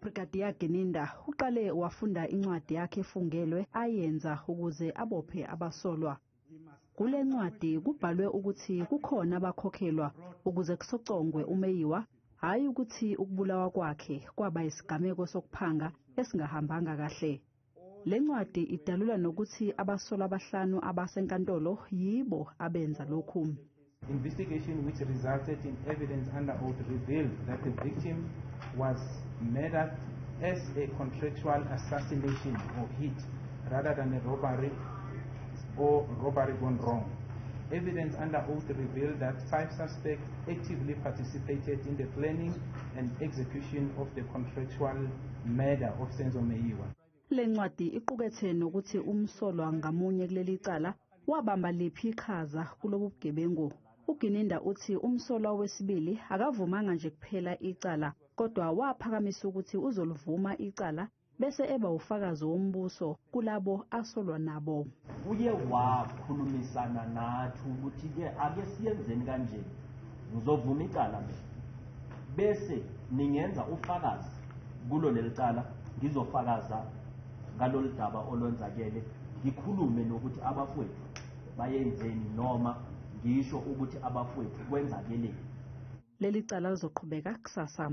Brigadier Gininda uqale wafunda incwadi yakhe Efungelwe ayenza ukuze abophe abasolwa. Kule ncwadi kubhalwe ukuthi kukhona abakhokhelwa ukuze kusocongwe uMeyiwa, hayi ukuthi ukubulawa kwakhe kwaba isigameko sokuphanga esingahambanga kahle. Le ncwadi idalula nokuthi abasolwa abahlanu abasenkantolo yibo abenza lokhu. Investigation which resulted in evidence under oath revealed that the victim was murdered as a contractual assassination or hit rather than a robbery or robbery gone wrong. Evidence under oath revealed that 5 suspects actively participated in the planning and execution of the contractual murder of Senzo Meyiwa. Le ncwadi iqukethe nokuthi umsolwa ngamunye kulelicala wabamba liphi iqhaza kulobu bugebengu. Gininda uthi umsolwa wesibili akavumanga nje kuphela icala, kodwa waphakamisa ukuthi uzolivuma icala bese eba ufakazi wombuso kulabo asolwa nabo. Uye wakhulumisana nathi ukuthi ke ake siyenzeni kanje, ngizovuma icala bese ningenza ufakazi kulo lelicala, ngizofakaza ngalolu daba olwenzakele, ngikhulume nokuthi abafowethu bayenzeni noma ngisho ukuthi abafowethu kwenzakele. Leli cala lizoqhubeka kusasa.